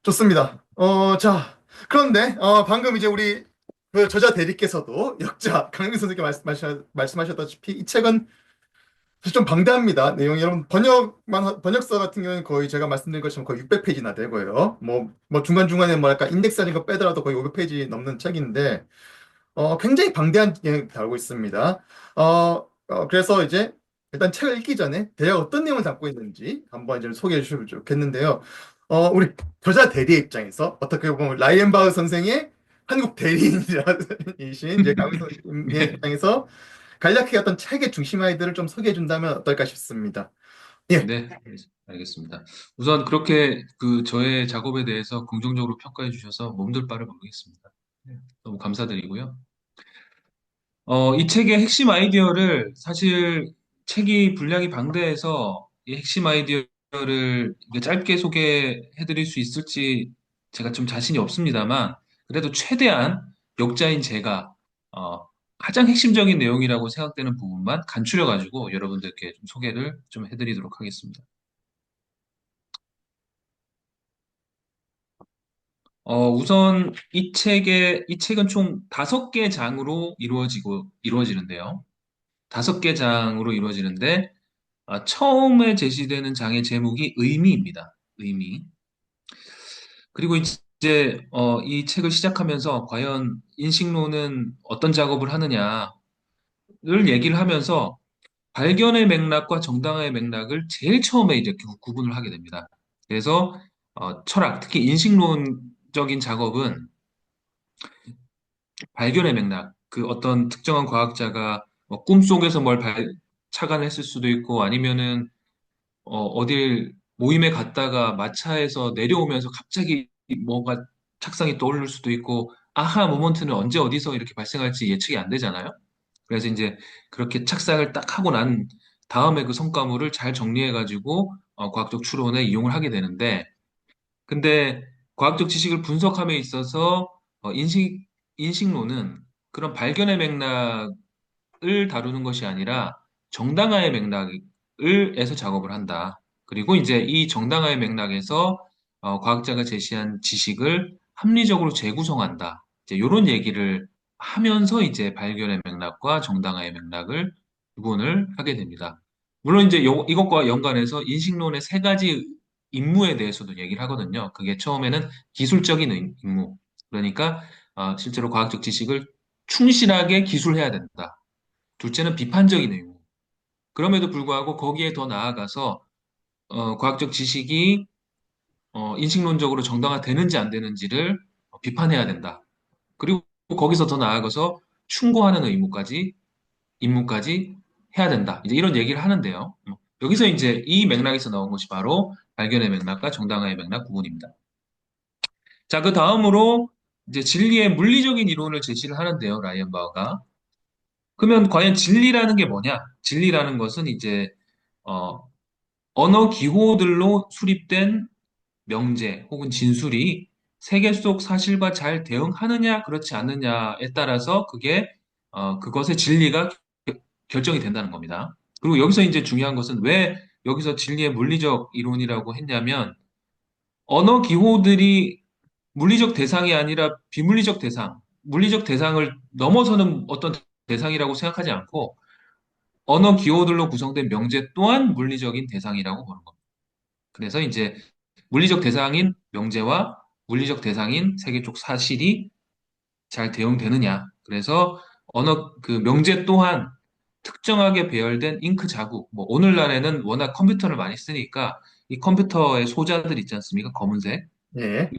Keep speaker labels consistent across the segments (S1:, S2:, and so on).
S1: 좋습니다. 자, 그런데, 방금 이제 우리 그 저자 대리께서도 역자 강민 선생님께 말씀하셨다시피 이 책은 사실 좀 방대합니다. 내용이 여러분 번역서 같은 경우는 거의 제가 말씀드린 것처럼 거의 600페이지나 되고요. 뭐 중간중간에 뭐랄까 인덱스 하는 거 빼더라도 거의 500페이지 넘는 책인데, 굉장히 방대한 내용이 다루고 있습니다. 그래서 이제 일단 책을 읽기 전에 대략 어떤 내용을 담고 있는지 한번 이제 소개해 주시면 좋겠는데요. 우리 저자 대리의 입장에서 어떻게 보면 라이언바흐 선생의 한국 대리인이신 이제 강민 선생님의 입장에서 간략하게 어떤 책의 중심 아이들을 좀 소개해 준다면 어떨까 싶습니다. 예.
S2: 네, 알겠습니다. 우선 그렇게 저의 작업에 대해서 긍정적으로 평가해 주셔서 몸둘 바를 모르겠습니다. 네, 너무 감사드리고요. 이 책의 핵심 아이디어를 사실 책이 분량이 방대해서 이 핵심 아이디어를 이게 짧게 소개해 드릴 수 있을지 제가 좀 자신이 없습니다만 그래도 최대한 역자인 제가 가장 핵심적인 내용이라고 생각되는 부분만 간추려 가지고 여러분들께 좀 소개를 좀 해드리도록 하겠습니다. 우선 이 책은 총 5개 장으로 이루어지는데요. 5개 장으로 이루어지는데, 처음에 제시되는 장의 제목이 의미입니다. 의미. 그리고 이제, 이 책을 시작하면서 과연 인식론은 어떤 작업을 하느냐를 얘기를 하면서 발견의 맥락과 정당화의 맥락을 제일 처음에 이제 구분을 하게 됩니다. 그래서, 철학, 특히 인식론적인 작업은 발견의 맥락, 그 어떤 특정한 과학자가 뭐 꿈속에서 착안했을 수도 있고 아니면은 어딜 모임에 갔다가 마차에서 내려오면서 갑자기 뭐가 착상이 떠오를 수도 있고 아하 모먼트는 언제 어디서 이렇게 발생할지 예측이 안 되잖아요. 그래서 이제 그렇게 착상을 딱 하고 난 다음에 그 성과물을 잘 정리해가지고 과학적 추론에 이용을 하게 되는데 근데 과학적 지식을 분석함에 있어서 인식론은 그런 발견의 맥락을 다루는 것이 아니라 정당화의 맥락을 에서 작업을 한다. 그리고 이제 이 정당화의 맥락에서 과학자가 제시한 지식을 합리적으로 재구성한다. 이제 이런 얘기를 하면서 이제 발견의 맥락과 정당화의 맥락을 구분을 하게 됩니다. 물론 이제 이것과 연관해서 인식론의 3가지 임무에 대해서도 얘기를 하거든요. 그게 처음에는 기술적인 임무. 그러니까 실제로 과학적 지식을 충실하게 기술해야 된다. 둘째는 비판적인 의무. 그럼에도 불구하고 거기에 더 나아가서 과학적 지식이 인식론적으로 정당화되는지 안 되는지를 비판해야 된다. 그리고 거기서 더 나아가서 충고하는 임무까지 해야 된다. 이제 이런 얘기를 하는데요. 여기서 이제 이 맥락에서 나온 것이 바로 발견의 맥락과 정당화의 맥락 구분입니다. 자, 그 다음으로 이제 진리의 물리적인 이론을 제시를 하는데요, 라이언바흐가. 그러면 과연 진리라는 게 뭐냐? 진리라는 것은 이제 어, 언어 기호들로 수립된 명제 혹은 진술이 세계 속 사실과 잘 대응하느냐, 그렇지 않느냐에 따라서 그것의 진리가 결정이 된다는 겁니다. 그리고 여기서 이제 중요한 것은 왜 여기서 진리의 물리적 이론이라고 했냐면 언어 기호들이 물리적 대상이 아니라 비물리적 대상, 물리적 대상을 넘어서는 어떤 대상이라고 생각하지 않고 언어 기호들로 구성된 명제 또한 물리적인 대상이라고 보는 겁니다. 그래서 이제 물리적 대상인 명제와 물리적 대상인 세계 쪽 사실이 잘 대응되느냐. 그래서 그 명제 또한 특정하게 배열된 잉크 자국, 뭐 오늘날에는 워낙 컴퓨터를 많이 쓰니까 이 컴퓨터의 소자들 있지 않습니까? 검은색.
S1: 예.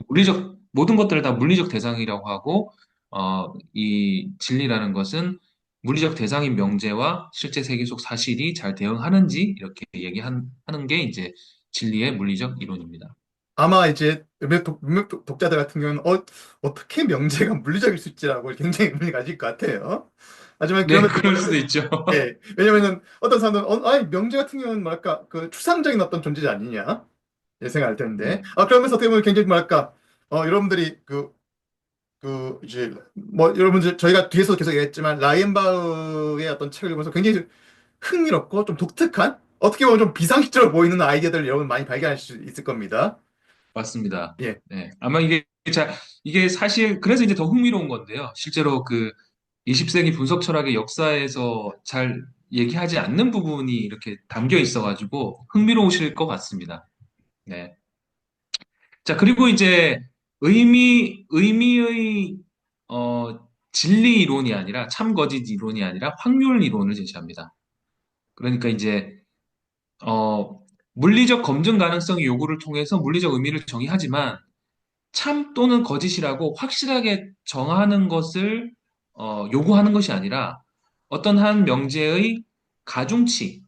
S2: 모든 것들을 다 물리적 대상이라고 하고, 이 진리라는 것은 물리적 대상인 명제와 실제 세계 속 사실이 잘 대응하는지 이렇게 하는 게 이제 진리의 물리적 이론입니다.
S1: 아마 이제 몇몇 독자들 같은 경우는 어떻게 명제가 물리적일 수 있지라고 굉장히 의문이 가질 것 같아요. 하지만
S2: 네,
S1: 그럼에도
S2: 그럴 수도 있죠.
S1: 예. 왜냐면은 어떤 사람들은 아니 명제 같은 경우는 뭐랄까 그 추상적인 어떤 존재지 아니냐 예, 생각할 텐데
S2: 네.
S1: 그러면서 어떻게 보면 굉장히 뭐랄까 여러분들이 이제 뭐 여러분들 저희가 뒤에서 계속 얘기했지만 라이엔바흐의 어떤 책을 읽으면서 굉장히 흥미롭고 좀 독특한 어떻게 보면 좀 비상식적으로 보이는 아이디어들을 여러분 많이 발견할 수 있을 겁니다.
S2: 맞습니다.
S1: 예.
S2: 네. 아마 이게 사실, 그래서 이제 더 흥미로운 건데요. 실제로 그 20세기 분석 철학의 역사에서 잘 얘기하지 않는 부분이 이렇게 담겨 있어가지고 흥미로우실 것 같습니다. 네. 자, 그리고 이제 의미의, 진리 이론이 아니라, 참거짓 이론이 아니라 확률 이론을 제시합니다. 그러니까 이제, 어, 물리적 검증 가능성의 요구를 통해서 물리적 의미를 정의하지만, 참 또는 거짓이라고 확실하게 정하는 것을 요구하는 것이 아니라 어떤 한 명제의 가중치,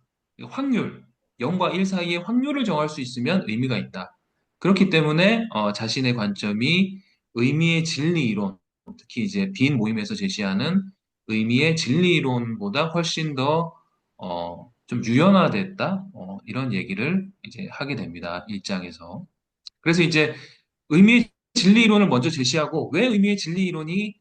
S2: 확률, 0과 1 사이의 확률을 정할 수 있으면 의미가 있다. 그렇기 때문에 자신의 관점이 의미의 진리 이론, 특히 이제 빈 모임에서 제시하는 의미의 진리 이론보다 훨씬 더 좀 유연화됐다. 이런 얘기를 이제 하게 됩니다. 일장에서. 그래서 이제 의미의 진리 이론을 먼저 제시하고 왜 의미의 진리 이론이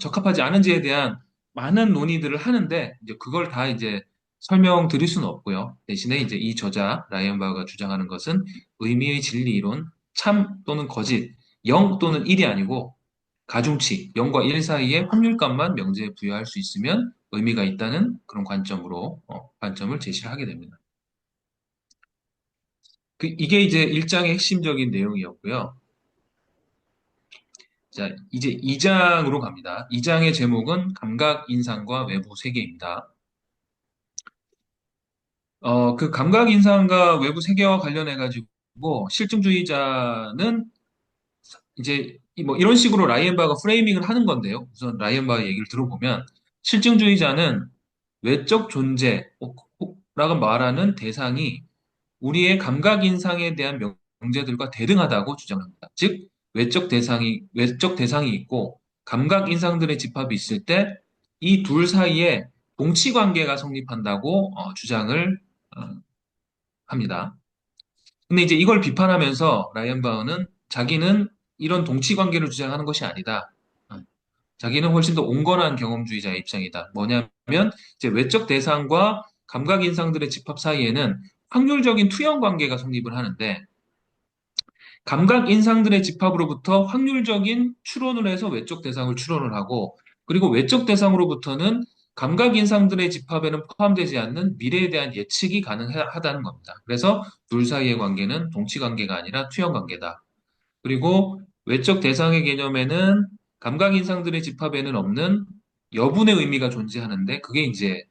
S2: 적합하지 않은지에 대한 많은 논의들을 하는데 이제 그걸 다 이제 설명드릴 수는 없고요. 대신에 이제 이 저자 라이언 바우가 주장하는 것은 의미의 진리 이론, 참 또는 거짓, 0 또는 1이 아니고 가중치, 0과 1 사이의 확률값만 명제에 부여할 수 있으면 의미가 있다는 그런 관점을 제시를 하게 됩니다. 이게 이제 일장의 핵심적인 내용이었고요. 자, 이제 2장으로 갑니다. 2장의 제목은 감각 인상과 외부 세계입니다. 그 감각 인상과 외부 세계와 관련해 가지고 실증주의자는 이제 뭐 이런 식으로 라이언바가 프레이밍을 하는 건데요. 우선 라이언바 얘기를 들어보면 실증주의자는 외적 존재라고 말하는 대상이 우리의 감각 인상에 대한 명제들과 대등하다고 주장합니다. 즉, 외적 대상이 있고 감각 인상들의 집합이 있을 때 이 둘 사이에 동치 관계가 성립한다고 주장을 어, 합니다. 근데 이제 이걸 비판하면서 라이언 바우는 자기는 이런 동치 관계를 주장하는 것이 아니다. 어, 자기는 훨씬 더 온건한 경험주의자의 입장이다. 뭐냐면 이제 외적 대상과 감각 인상들의 집합 사이에는 확률적인 투영 관계가 성립을 하는데 감각 인상들의 집합으로부터 확률적인 추론을 해서 외적 대상을 추론을 하고 그리고 외적 대상으로부터는 감각 인상들의 집합에는 포함되지 않는 미래에 대한 예측이 가능하다는 겁니다. 그래서 둘 사이의 관계는 동치 관계가 아니라 투영 관계다. 그리고 외적 대상의 개념에는 감각 인상들의 집합에는 없는 여분의 의미가 존재하는데 그게 이제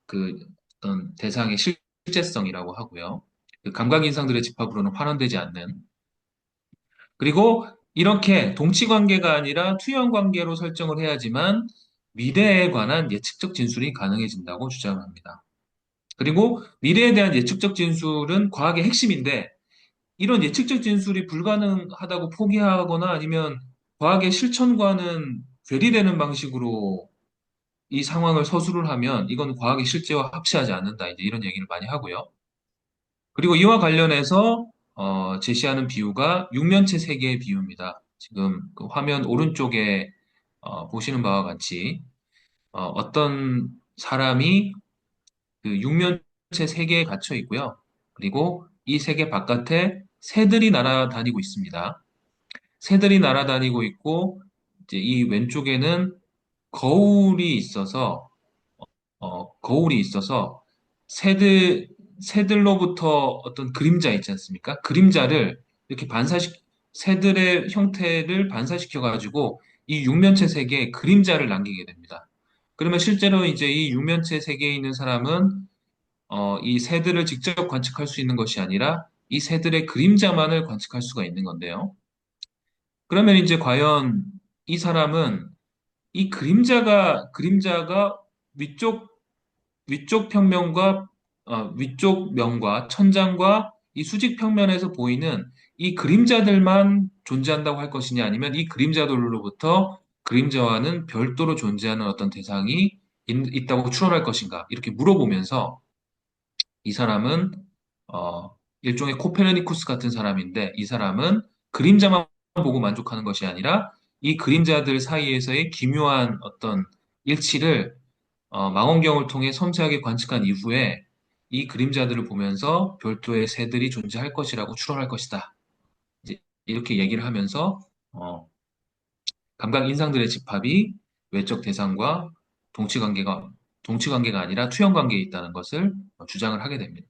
S2: 그 어떤 대상의 실제성이라고 하고요. 그 감각 인상들의 집합으로는 환원되지 않는 그리고 이렇게 동치 관계가 아니라 투영 관계로 설정을 해야지만 미래에 관한 예측적 진술이 가능해진다고 주장합니다. 그리고 미래에 대한 예측적 진술은 과학의 핵심인데 이런 예측적 진술이 불가능하다고 포기하거나 아니면 과학의 실천과는 괴리되는 방식으로 이 상황을 서술을 하면 이건 과학의 실제와 합치하지 않는다. 이제 이런 얘기를 많이 하고요. 그리고 이와 관련해서 제시하는 비유가 육면체 세계의 비유입니다. 지금 그 화면 오른쪽에 보시는 바와 같이 어떤 사람이 그 육면체 세계에 갇혀 있고요. 그리고 이 세계 바깥에 새들이 날아다니고 있습니다. 새들이 날아다니고 있고 이제 이 왼쪽에는 거울이 있어서 거울이 있어서 새들, 새들로부터 어떤 그림자 있지 않습니까? 그림자를 이렇게 새들의 형태를 반사시켜가지고 이 육면체 세계에 그림자를 남기게 됩니다. 그러면 실제로 이제 이 육면체 세계에 있는 사람은 이 새들을 직접 관측할 수 있는 것이 아니라 이 새들의 그림자만을 관측할 수가 있는 건데요. 그러면 이제 과연 이 사람은 이 그림자가 위쪽 위쪽 평면과 위쪽 면과 천장과 이 수직 평면에서 보이는 이 그림자들만 존재한다고 할 것이냐 아니면 이 그림자들로부터 그림자와는 별도로 존재하는 어떤 대상이 있다고 추론할 것인가 이렇게 물어보면서 이 사람은 일종의 코페르니쿠스 같은 사람인데 이 사람은 그림자만 보고 만족하는 것이 아니라 이 그림자들 사이에서의 기묘한 어떤 일치를 망원경을 통해 섬세하게 관측한 이후에 이 그림자들을 보면서 별도의 새들이 존재할 것이라고 추론할 것이다. 이제 이렇게 얘기를 하면서 어, 감각 인상들의 집합이 외적 대상과 동치 관계가 동치 관계가 아니라 투영 관계에 있다는 것을 주장을 하게 됩니다.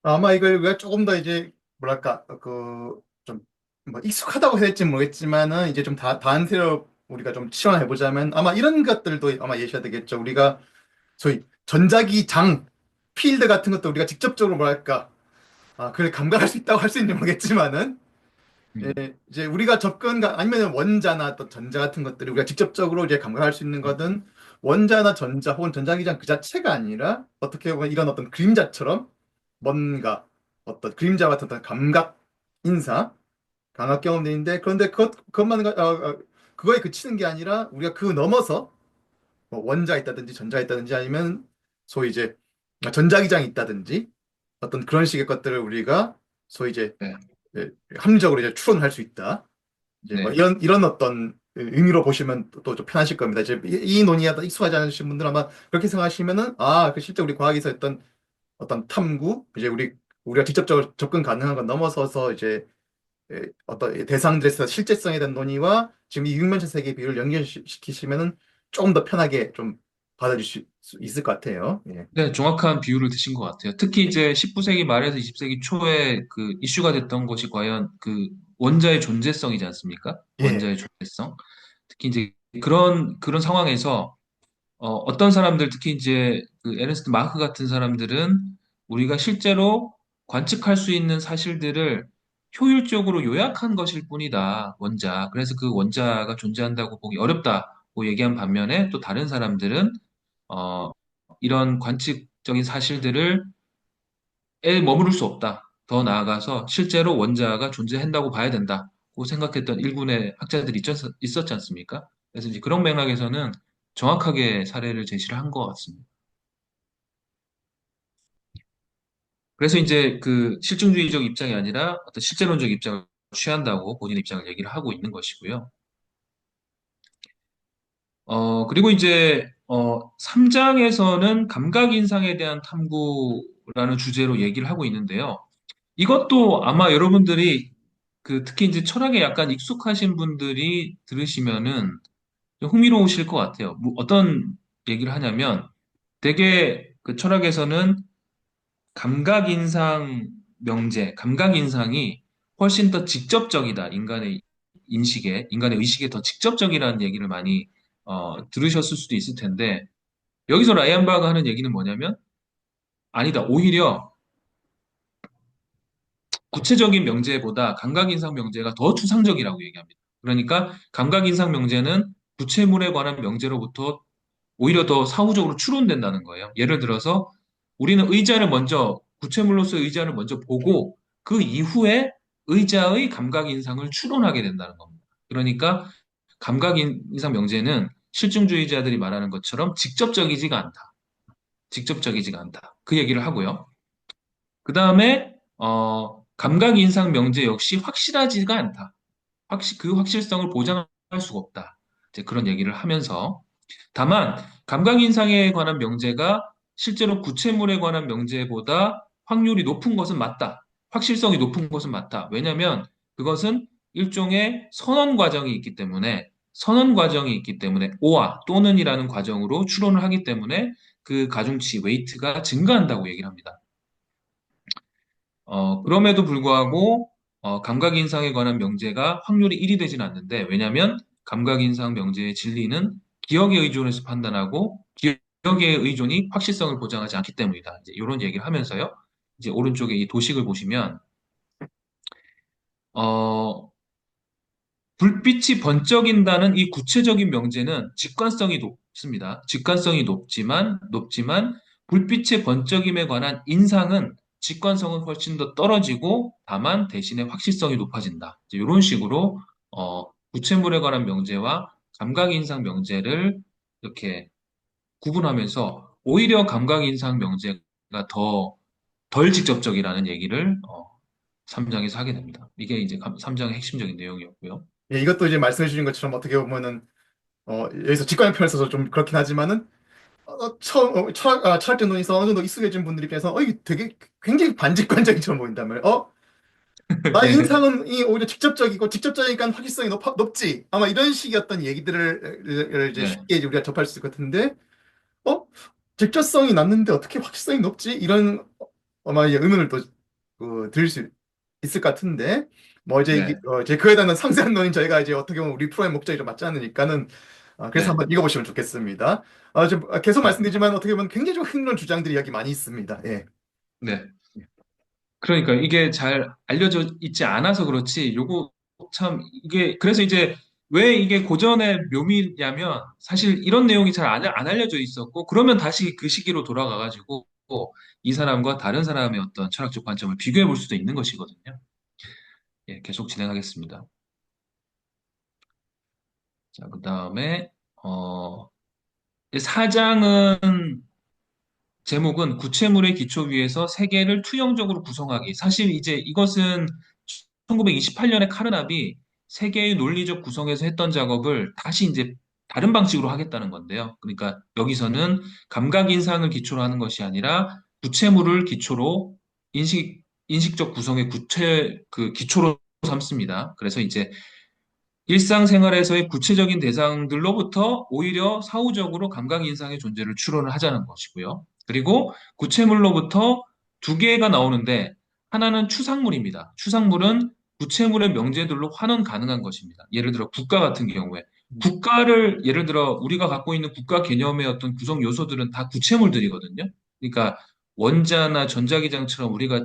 S1: 아마 이걸 우리가 조금 더 이제 뭐랄까 좀 뭐 익숙하다고 해야 될지 모르겠지만은 이제 좀 다한테로 우리가 좀 치환해 보자면 아마 이런 것들도 아마 예시가 되겠죠. 우리가 소위 전자기 장 필드 같은 것도 우리가 직접적으로 뭐랄까 그걸 감각할 수 있다고 할 수 있는지 모르겠지만은
S2: 음,
S1: 이제 우리가 아니면 원자나 어떤 전자 같은 것들을 우리가 직접적으로 이제 감각할 수 있는 것은 원자나 전자 혹은 전자기장 그 자체가 아니라 어떻게 보면 이런 어떤 그림자처럼 뭔가 어떤 그림자 같은 어떤 감각 인사 감각 경험들인데 그런데 그거에 그치는 게 아니라 우리가 그 넘어서 뭐 원자가 있다든지 전자가 있다든지 아니면 소위 이제 전자기장이 있다든지 어떤 그런 식의 것들을 우리가 소위 이제
S2: 네,
S1: 예, 합리적으로 이제 추론할 수 있다. 이제 뭐
S2: 네,
S1: 이런 어떤 의미로 보시면 또 좀 편하실 겁니다. 이제 이 논의에 익숙하지 않으신 분들은 아마 그렇게 생각하시면은 그 실제 우리 과학에서 했던 어떤 탐구 이제 우리가 직접적으로 접근 가능한 건 넘어서서 이제 어떤 대상들에서 실제성에 대한 논의와 지금 이 육면체 세계 비율을 연결시키시면은 조금 더 편하게 좀 받아들일 수 있을 것 같아요. 예.
S2: 네, 정확한 비유를 드신 것 같아요. 특히 이제 19세기 말에서 20세기 초에 그 이슈가 됐던 것이 과연 그 원자의 존재성이지 않습니까?
S1: 예.
S2: 원자의 존재성. 특히 이제 그런 상황에서 어떤 사람들, 특히 이제 그 에르스트 마크 같은 사람들은 우리가 실제로 관측할 수 있는 사실들을 효율적으로 요약한 것일 뿐이다, 원자. 그래서 그 원자가 존재한다고 보기 어렵다고 얘기한 반면에 또 다른 사람들은, 어, 이런 관측적인 사실들을 머무를 수 없다. 더 나아가서 실제로 원자가 존재한다고 봐야 된다고 생각했던 일군의 학자들이 있었지 않습니까? 그래서 이제 그런 맥락에서는 정확하게 사례를 제시를 한 것 같습니다. 그래서 이제 그 실증주의적 입장이 아니라 어떤 실제론적 입장을 취한다고 본인 입장을 얘기를 하고 있는 것이고요. 그리고 이제 3장에서는 감각 인상에 대한 탐구라는 주제로 얘기를 하고 있는데요. 이것도 아마 여러분들이 그 특히 이제 철학에 약간 익숙하신 분들이 들으시면은 좀 흥미로우실 것 같아요. 뭐 어떤 얘기를 하냐면 되게 그 철학에서는 감각인상 명제, 감각인상이 훨씬 더 직접적이다. 인간의 의식에 더 직접적이라는 얘기를 많이 들으셨을 수도 있을 텐데 여기서 라이언 바가 하는 얘기는 뭐냐면 아니다. 오히려 구체적인 명제보다 감각인상 명제가 더 추상적이라고 얘기합니다. 그러니까 감각인상 명제는 구체물에 관한 명제로부터 오히려 더 사후적으로 추론된다는 거예요. 예를 들어서 우리는 구체물로서의 의자를 먼저 보고 그 이후에 의자의 감각인상을 추론하게 된다는 겁니다. 그러니까 감각인상 명제는 실증주의자들이 말하는 것처럼 직접적이지가 않다. 직접적이지가 않다. 그 얘기를 하고요. 그 다음에 감각 인상 명제 역시 확실하지가 않다. 그 확실성을 보장할 수가 없다. 이제 그런 얘기를 하면서 다만 감각 인상에 관한 명제가 실제로 구체물에 관한 명제보다 확률이 높은 것은 맞다. 확실성이 높은 것은 맞다. 왜냐하면 그것은 일종의 선언 과정이 있기 때문에 오와 또는이라는 과정으로 추론을 하기 때문에 그 가중치 웨이트가 증가한다고 얘기를 합니다. 그럼에도 불구하고 감각인상에 관한 명제가 확률이 1이 되지는 않는데 왜냐하면 감각인상 명제의 진리는 기억에 의존해서 판단하고 기억의 의존이 확실성을 보장하지 않기 때문이다. 이제 이런 얘기를 하면서요. 이제 오른쪽에 이 도식을 보시면 어, 불빛이 번쩍인다는 이 구체적인 명제는 직관성이 높습니다. 직관성이 높지만 불빛의 번쩍임에 관한 인상은 직관성은 훨씬 더 떨어지고 다만 대신에 확실성이 높아진다. 이런 식으로 구체물에 관한 명제와 감각인상 명제를 이렇게 구분하면서 오히려 감각인상 명제가 덜 직접적이라는 얘기를 3장에서 하게 됩니다. 이게 이제 3장의 핵심적인 내용이었고요.
S1: 예, 이것도 이제 말씀해 주신 것처럼 어떻게 보면은 여기서 직관의 표현을 써서 좀 그렇긴 하지만은 철학적 논에서 어느 정도 익숙해진 분들 입장에서 이게 되게 굉장히 반직관적인처럼 보인단 말이에요. 나
S2: 예,
S1: 인상은 이 오히려 직접적이고 직접적이니까 확실성이 높지. 아마 이런 식이었던 얘기들을 이제
S2: 네,
S1: 쉽게 이제 우리가 접할 수 있을 것 같은데, 어? 직접성이 낮는데 어떻게 확실성이 높지? 이런 아마 이제 의문을 또 들을 수 있을 것 같은데, 뭐 이제
S2: 네,
S1: 이제 그에 대한 상세한 논의 저희가 이제 어떻게 보면 우리 프로의 목적이 좀 맞지 않으니까는 그래서
S2: 네,
S1: 한번 읽어보시면 좋겠습니다. 좀 계속
S2: 네,
S1: 말씀드리지만 어떻게 보면 굉장히 좀 흥미로운 주장들이 여기 많이 있습니다. 예.
S2: 네. 그러니까 이게 잘 알려져 있지 않아서 그렇지, 요거 참, 이게, 그래서 이제 왜 이게 고전의 묘미냐면, 사실 이런 내용이 잘 안 알려져 있었고, 그러면 다시 그 시기로 돌아가가지고, 이 사람과 다른 사람의 어떤 철학적 관점을 비교해 볼 수도 있는 것이거든요. 예, 계속 진행하겠습니다. 자, 그 다음에, 어, 사장은 제목은 구체물의 기초 위에서 세계를 투영적으로 구성하기. 사실 이제 이것은 1928년에 카르납이 세계의 논리적 구성에서 했던 작업을 다시 이제 다른 방식으로 하겠다는 건데요. 그러니까 여기서는 감각 인상을 기초로 하는 것이 아니라 구체물을 기초로 인식적 구성의 그 기초로 삼습니다. 그래서 이제 일상생활에서의 구체적인 대상들로부터 오히려 사후적으로 감각 인상의 존재를 추론을 하자는 것이고요. 그리고 구체물로부터 두 개가 나오는데 하나는 추상물입니다. 추상물은 구체물의 명제들로 환원 가능한 것입니다. 예를 들어 국가 같은 경우에 국가를 예를 들어 우리가 갖고 있는 국가 개념의 어떤 구성 요소들은 다 구체물들이거든요. 그러니까 원자나 전자기장처럼 우리가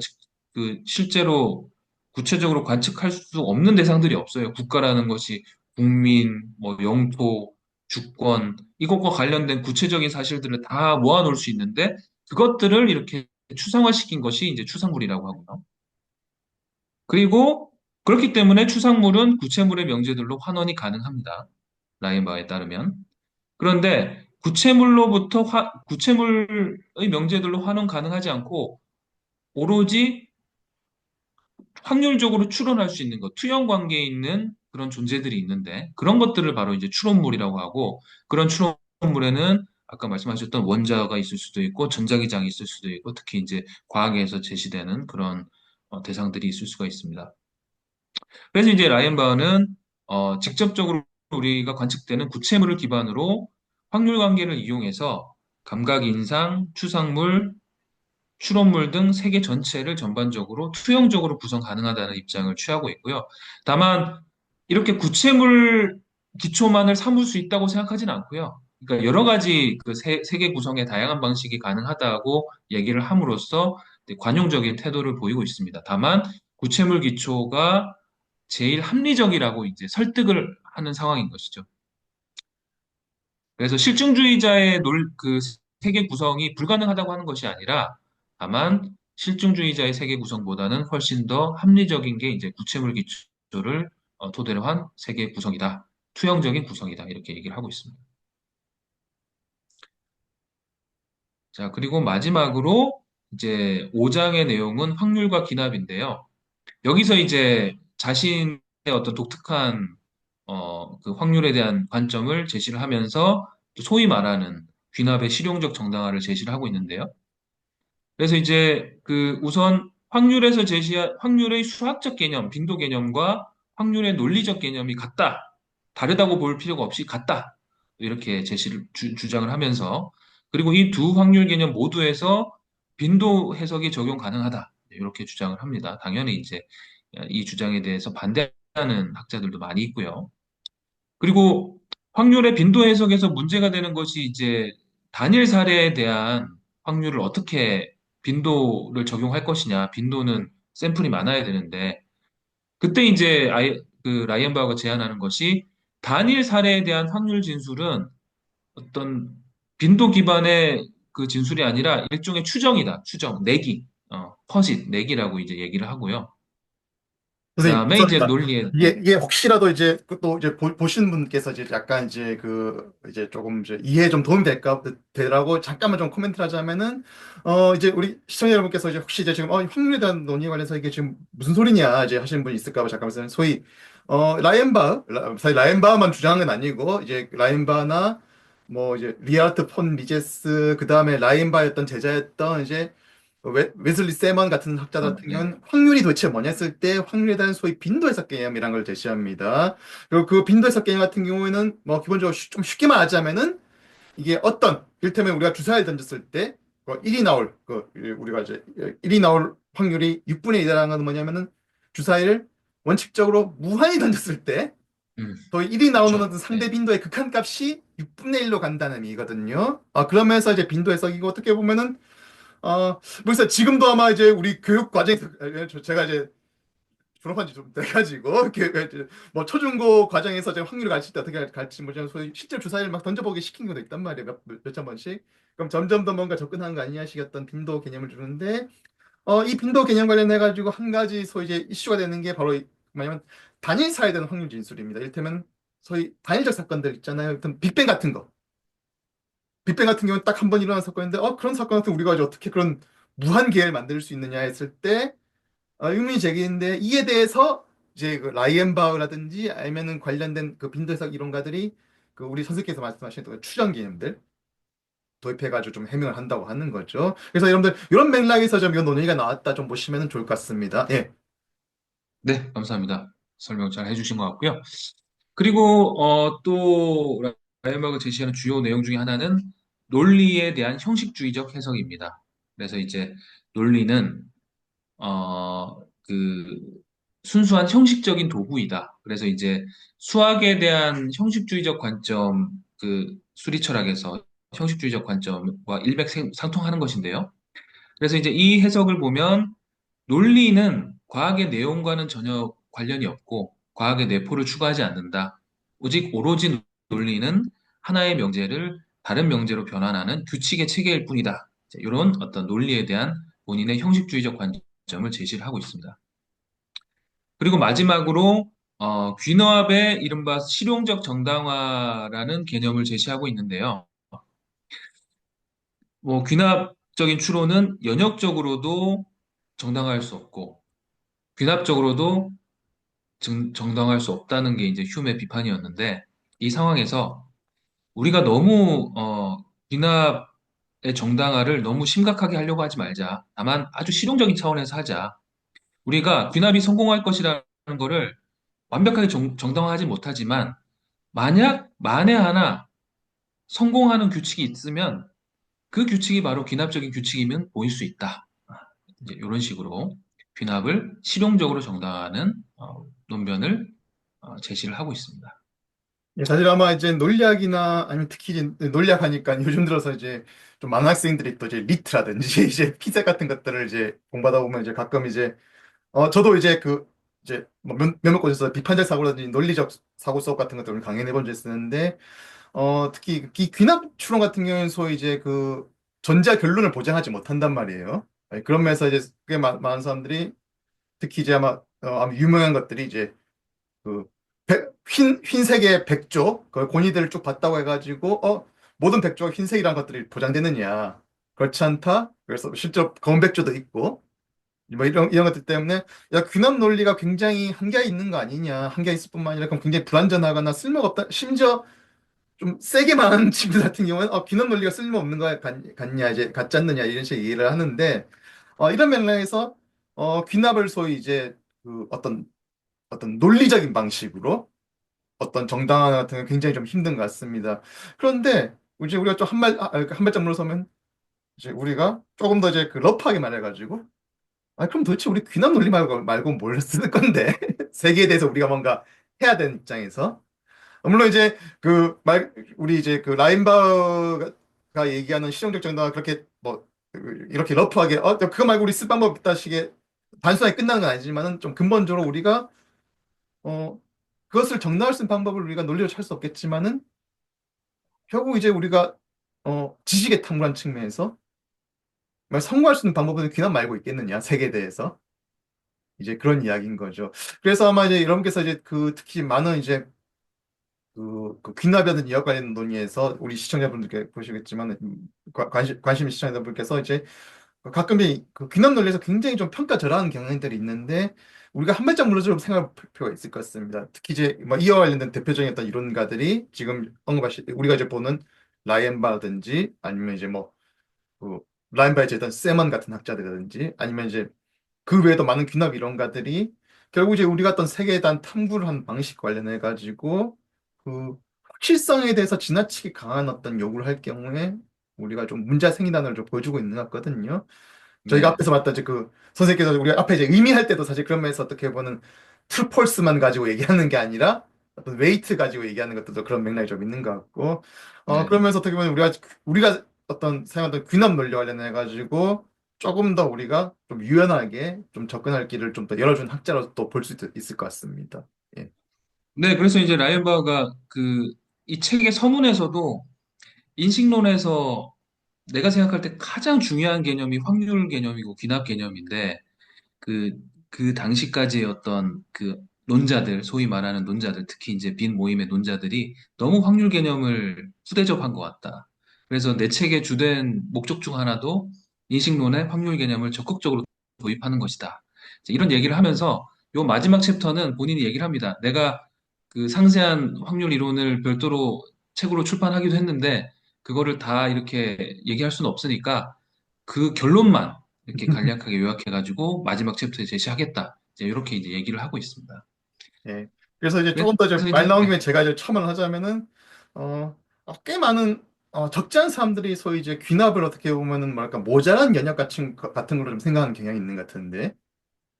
S2: 실제로 구체적으로 관측할 수 없는 대상들이 없어요. 국가라는 것이 국민, 뭐 영토, 주권, 이것과 관련된 구체적인 사실들을 다 모아놓을 수 있는데 그것들을 이렇게 추상화시킨 것이 이제 추상물이라고 하고요. 그리고 그렇기 때문에 추상물은 구체물의 명제들로 환원이 가능합니다. 라인바에 따르면. 그런데 구체물의 명제들로 환원 가능하지 않고 오로지 확률적으로 추론할 수 있는 것, 투영 관계에 있는 그런 존재들이 있는데 그런 것들을 바로 이제 추론물이라고 하고 그런 추론물에는 아까 말씀하셨던 원자가 있을 수도 있고 전자기장이 있을 수도 있고 특히 이제 과학에서 제시되는 그런 대상들이 있을 수가 있습니다. 그래서 이제 라이언바흐는 직접적으로 우리가 관측되는 구체물을 기반으로 확률 관계를 이용해서 감각 인상, 추상물, 추론물 등 세계 전체를 전반적으로 투영적으로 구성 가능하다는 입장을 취하고 있고요. 다만 이렇게 구체물 기초만을 삼을 수 있다고 생각하지는 않고요. 그러니까 여러 가지 그 세계 구성의 다양한 방식이 가능하다고 얘기를 함으로써 관용적인 태도를 보이고 있습니다. 다만 구체물 기초가 제일 합리적이라고 이제 설득을 하는 상황인 것이죠. 그래서 실증주의자의 그 세계 구성이 불가능하다고 하는 것이 아니라 다만 실증주의자의 세계 구성보다는 훨씬 더 합리적인 게 이제 구체물 기초를 토대로 한 세계 구성이다. 투영적인 구성이다. 이렇게 얘기를 하고 있습니다. 자, 그리고 마지막으로 이제 5장의 내용은 확률과 기납인데요. 여기서 이제 자신의 어떤 독특한 그 확률에 대한 관점을 제시를 하면서 또 소위 말하는 귀납의 실용적 정당화를 제시를 하고 있는데요. 그래서 이제 그 우선 확률에서 제시한 확률의 수학적 개념, 빈도 개념과 확률의 논리적 개념이 같다. 다르다고 볼 필요가 없이 같다. 이렇게 제시를 주장을 하면서 그리고 이 두 확률 개념 모두에서 빈도 해석이 적용 가능하다. 이렇게 주장을 합니다. 당연히 이제 이 주장에 대해서 반대하는 학자들도 많이 있고요. 그리고 확률의 빈도 해석에서 문제가 되는 것이 이제 단일 사례에 대한 확률을 어떻게 빈도를 적용할 것이냐. 빈도는 샘플이 많아야 되는데 그때 이제 그 라이언바우가 제안하는 것이 단일 사례에 대한 확률 진술은 어떤 빈도 기반의 그 진술이 아니라 일종의 추정이다. 추정, 내기, 퍼sit, 내기라고 이제 얘기를 하고요.
S1: 선생님,
S2: 그다음에 이제
S1: 죄송합니다.
S2: 논리에
S1: 이게 혹시라도 이제 또 이제 보시는 분께서 이제 약간 이제 이제 조금 이제 이해에 좀 도움이 되라고 잠깐만 좀 코멘트를 하자면은 이제 우리 시청자 여러분께서 이제 혹시 이제 지금 확률에 대한 논의에 관해서 이게 지금 무슨 소리냐 이제 하시는 분이 있을까 봐 잠깐만 소위 사실 라이언바흐만 주장한 건 아니고 이제 라이언바흐나 뭐 이제 리하르트 폰 미제스 그다음에 라이언바흐였던 제자였던 이제 웨슬리 세먼 같은 학자들 같은
S2: 네.
S1: 경우는 확률이 도대체 뭐냐 했을 때 확률에 대한 소위 빈도 해석 개념이라는 걸 제시합니다. 그리고 그 빈도 해석 개념 같은 경우에는 뭐 기본적으로 좀 쉽게 말하자면은 이게 어떤 이를테면 우리가 주사를 던졌을 때 1이 나올 우리가 이제 1이 나올 확률이 6분의 2라는 건 뭐냐면은 주사위를 원칙적으로 무한히 던졌을 때
S2: 음,
S1: 더 1이 나오는
S2: 그렇죠.
S1: 어떤
S2: 네.
S1: 상대 빈도의 극한값이 6분의 1로 간다는 의미거든요. 그러면서 이제 빈도 해석이고 어떻게 보면은 그래서 지금도 아마 이제 우리 교육 과정에서 제가 이제 졸업한 지 좀 돼가지고 뭐 초중고 과정에서 제가 확률을 가르칠 때 어떻게 가르치지 뭐지 소위 실제 주사위를 막 던져보기 시킨 것도 있단 말이에요. 몇천 번씩. 그럼 점점 더 뭔가 접근하는 거 아니냐 시켰던 빈도 개념을 주는데 이 빈도 개념 관련해 가지고 한 가지 소위 이제 이슈가 되는 게 바로 뭐냐면 단일 사에 대한 확률 진술입니다. 이를테면 소위 단일적 사건들 있잖아요. 일단 빅뱅 같은 거. 빅뱅 같은 경우는 딱 한 번 일어난 사건인데 그런 사건 같은 우리가 이제 어떻게 그런 무한 계획을 만들 수 있느냐 했을 때 의문이 제기인데 이에 대해서 이제 그 라이엔바흐라든지 아니면은 관련된 그 빈도 해석 이론가들이 그 우리 선생님께서 말씀하신 그 추정 개념들 도입해가지고 좀 해명을 한다고 하는 거죠. 그래서 여러분들 이런 맥락에서 좀 이 논의가 나왔다 좀 보시면 좋을 것 같습니다. 예.
S2: 네, 감사합니다. 설명 잘 해주신 것 같고요. 그리고 또 라이언버그 제시하는 주요 내용 중에 하나는 논리에 대한 형식주의적 해석입니다. 그래서 이제 논리는 그 순수한 형식적인 도구이다. 그래서 이제 수학에 대한 형식주의적 관점, 그 수리 철학에서 형식주의적 관점과 일맥상통하는 것인데요. 그래서 이제 이 해석을 보면 논리는 과학의 내용과는 전혀 관련이 없고 과학의 내포를 추구하지 않는다. 오로지 논리는 하나의 명제를 다른 명제로 변환하는 규칙의 체계일 뿐이다. 이런 어떤 논리에 대한 본인의 형식주의적 관점을 제시를 하고 있습니다. 그리고 마지막으로 귀노합의 이른바 실용적 정당화라는 개념을 제시하고 있는데요. 뭐 귀납적인 추론은 연역적으로도 정당화할 수 없고 귀납적으로도 정당할 수 없다는 게 이제 휴메의 비판이었는데 이 상황에서 우리가 너무 귀납의 정당화를 너무 심각하게 하려고 하지 말자. 다만 아주 실용적인 차원에서 하자. 우리가 귀납이 성공할 것이라는 거를 완벽하게 정당화하지 못하지만 만에 하나 성공하는 규칙이 있으면 그 규칙이 바로 귀납적인 규칙이면 보일 수 있다. 이제 이런 식으로 귀납을 실용적으로 정당화하는 논변을 제시를 하고 있습니다.
S1: 예, 사실 아마 이제 논리학이나 아니면 특히 이제 논리학 하니까 요즘 들어서 이제 좀 많은 학생들이 또 이제 리트라든지 이제 피색 같은 것들을 이제 공부하다 보면 이제 가끔 이제 저도 이제 이제 뭐 몇몇 곳에서 비판적 사고라든지 논리적 사고 수업 같은 것들을 강연해 본 적이 있었는데 특히 이 귀납 추론 같은 경우는 소위 이제 그 전자 결론을 보장하지 못한단 말이에요. 그런 면에서 이제 꽤 많은 사람들이 특히 이제 아마 유명한 것들이 이제 그 흰색의 백조 그 권위들을 쭉 봤다고 해가지고 모든 백조가 흰색이라는 것들이 보장되느냐 그렇지 않다. 그래서 실제로 검은 백조도 있고 뭐 이런 것들 때문에 야 귀납 논리가 굉장히 한계가 있는 거 아니냐 한계가 있을 뿐만 아니라 그럼 굉장히 불완전하거나 쓸모가 없다 심지어 좀 세게 말하는 친구들 같은 경우는 귀납 논리가 쓸모없는 거 같냐 이제 같지 않느냐 이런 식의 얘기를 하는데 이런 맥락에서 귀납을 소위 이제 그 어떤 논리적인 방식으로 어떤 정당화 같은 건 굉장히 좀 힘든 것 같습니다. 그런데 이제 우리가 좀 한 발짝 물러서면 이제 우리가 조금 더 이제 그 러프하게 말해가지고 그럼 도대체 우리 귀남 논리 말고 뭘 쓸 건데 세계에 대해서 우리가 뭔가 해야 되는 입장에서 물론 이제 우리 이제 그 라인바흐가 얘기하는 실용적 정당화 그렇게 뭐 이렇게 러프하게 그거 말고 우리 쓸 방법 있다 식의 단순하게 끝나는 건 아니지만은 좀 근본적으로 우리가 어 그것을 정당화할 수 있는 방법을 우리가 논리로 찾을 수 없겠지만은 결국 이제 우리가 지식의 탐구한 측면에서 성공할 수 있는 방법은 귀남 말고 있겠느냐 세계에 대해서 이제 그런 이야기인 거죠. 그래서 아마 이제 여러분께서 이제 특히 많은 이제 그 귀납이라든 이와 관련 논의에서 우리 시청자분들께 보시겠지만 관심 있는 시청자분들께서 이제 가끔 그 귀납 논리에서 굉장히 좀 평가절하하는 경향들이 있는데 우리가 한 발짝 물러서 좀 생각할 필요가 있을 것 같습니다. 특히 이제 뭐 이와 관련된 대표적인 어떤 이론가들이 지금 언급하실 때 우리가 이제 보는 라이언바든지 아니면 이제 뭐 라인바의 어떤 세먼 같은 학자들이라든지 아니면 이제 그 외에도 많은 귀납 이론가들이 결국 이제 우리가 어떤 세계에 대한 탐구를 한 방식 관련해 가지고 그 확실성에 대해서 지나치게 강한 어떤 요구를 할 경우에 우리가 좀 문제가 생긴다는 걸 좀 보여주고 있는 것 같거든요. 저희가
S2: 네.
S1: 앞에서 봤던 이제 그 선생님께서 우리 앞에 이제 의미할 때도 사실 그런 면에서 어떻게 보면 트루폴스만 가지고 얘기하는 게 아니라 어떤 웨이트 가지고 얘기하는 것들도 그런 맥락이 좀 있는 것 같고
S2: 네.
S1: 그러면서 어떻게 보면 우리가 어떤 사용하던 귀납 논리 관련해 가지고 조금 더 우리가 좀 유연하게 좀 접근할 길을 좀 더 열어준 학자로 또 볼 수 있을 것 같습니다. 예.
S2: 네, 그래서 이제 라이언바가 이 책의 서문에서도 인식론에서 내가 생각할 때 가장 중요한 개념이 확률 개념이고 귀납 개념인데 그, 그 당시까지의 어떤 논자들, 소위 말하는 논자들, 특히 이제 빈 모임의 논자들이 너무 확률 개념을 후대접한 것 같다. 그래서 내 책의 주된 목적 중 하나도 인식론의 확률 개념을 적극적으로 도입하는 것이다. 이제 이런 얘기를 하면서 요 마지막 챕터는 본인이 얘기를 합니다. 내가 그 상세한 확률 이론을 별도로 책으로 출판하기도 했는데 그거를 다 이렇게 얘기할 수는 없으니까 그 결론만 이렇게 간략하게 요약해가지고 마지막 챕터에 제시하겠다. 이제 이렇게 이제 얘기를 하고 있습니다.
S1: 예. 그래서 이제 조금 더 이제
S2: 그래서
S1: 말
S2: 이제
S1: 나온
S2: 네,
S1: 김에 제가 이제 첨언을 하자면은 어, 꽤 많은 적지 않은 사람들이 소위 이제 귀납을 어떻게 보면은 뭐랄까 모자란 연역 같은 걸로 좀 생각하는 경향이 있는 것 같은데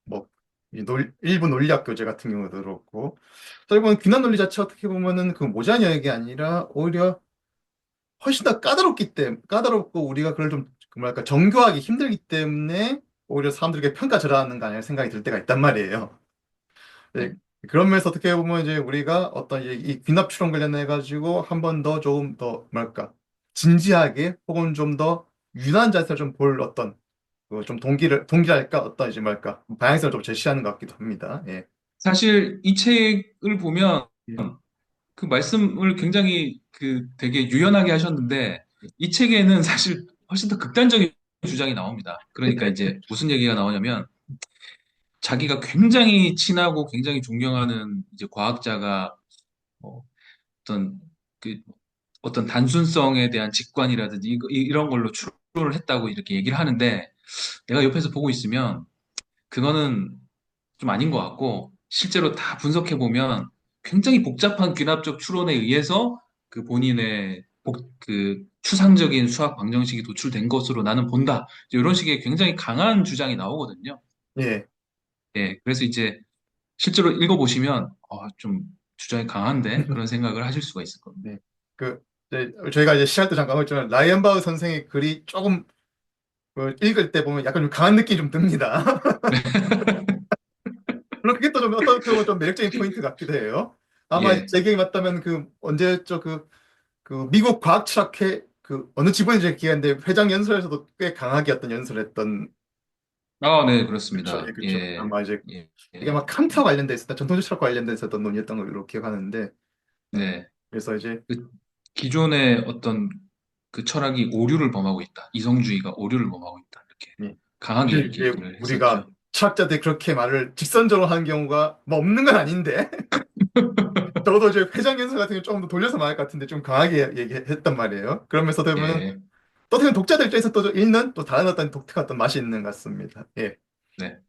S1: 뭐 일부 논리학 교재 같은 경우도 그렇고 저희 보면 귀납 논리 자체 어떻게 보면은 그 모자란 영역이 아니라 오히려 훨씬 더 까다롭고 우리가 그걸 좀 그 뭐랄까 정교하기 힘들기 때문에 오히려 사람들에게 평가절하하는 거 아니라 생각이 들 때가 있단 말이에요. 네, 그런 면에서 어떻게 보면 이제 우리가 어떤 이 귀납 추론 관련해 가지고 한 번 더 조금 더 뭐랄까 진지하게 혹은 좀 더 유난 자세를 좀 볼 어떤 그좀 동기랄까 어떤 이제 뭐랄까 방향성을 좀 제시하는 것 같기도 합니다. 예.
S2: 사실 이 책을 보면
S1: 예.
S2: 그 말씀을 굉장히 되게 유연하게 하셨는데 이 책에는 사실 훨씬 더 극단적인 주장이 나옵니다. 그러니까 이제 무슨 얘기가 나오냐면 자기가 굉장히 친하고 굉장히 존경하는 이제 과학자가 뭐 어떤 그 어떤 단순성에 대한 직관이라든지 이런 걸로 추론을 했다고 이렇게 얘기를 하는데 내가 옆에서 보고 있으면 그거는 좀 아닌 것 같고 실제로 다 분석해 보면 굉장히 복잡한 귀납적 추론에 의해서 그 본인의 추상적인 수학 방정식이 도출된 것으로 나는 본다. 이제 이런 식의 굉장히 강한 주장이 나오거든요.
S1: 예.
S2: 예, 그래서 이제 실제로 읽어보시면 좀 주장이 강한데 그런 생각을 하실 수가 있을 겁니다.
S1: 네. 그 이제 저희가 이제 시할 때 잠깐 했지만 라이언 바흐 선생의 글이 조금 읽을 때 보면 약간 좀 강한 느낌이 좀 듭니다. 물론 그게 또 좀 어떻게 보면 좀 매력적인 포인트 같기도 해요. 아마
S2: 예.
S1: 제 기억이 맞다면 그 언제였죠? 미국 과학철학회 어느 지부인지 기억인데 회장 연설에서도 꽤 강하게 어떤 연설을 했던
S2: 아, 네,
S1: 그렇죠. 예,
S2: 그렇습니다.
S1: 그렇죠.
S2: 예,
S1: 아마 이제
S2: 예,
S1: 이게
S2: 예.
S1: 아마 칸트와 관련돼 있었다. 전통적 철학 관련돼 있었던 논의였던 걸로 기억하는데 예.
S2: 네.
S1: 그래서 이제
S2: 그 기존의 어떤 그 철학이 오류를 범하고 있다. 이성주의가 오류를 범하고 있다. 이렇게
S1: 예.
S2: 강하게
S1: 사실
S2: 이렇게
S1: 이제
S2: 얘기를
S1: 우리가
S2: 했었죠.
S1: 철학자들이 그렇게 말을 직선적으로 하는 경우가 뭐 없는 건 아닌데 적어도 이제 회장 연설 같은 경우 조금 더 돌려서 말할 것 같은데 좀 강하게 얘기했단 말이에요. 그러면서 보면
S2: 예,
S1: 또 어떻게 보면 독자들 입장에서 또 읽는 또 다른 어떤 독특한 어떤 맛이 있는 것 같습니다. 예.
S2: 네.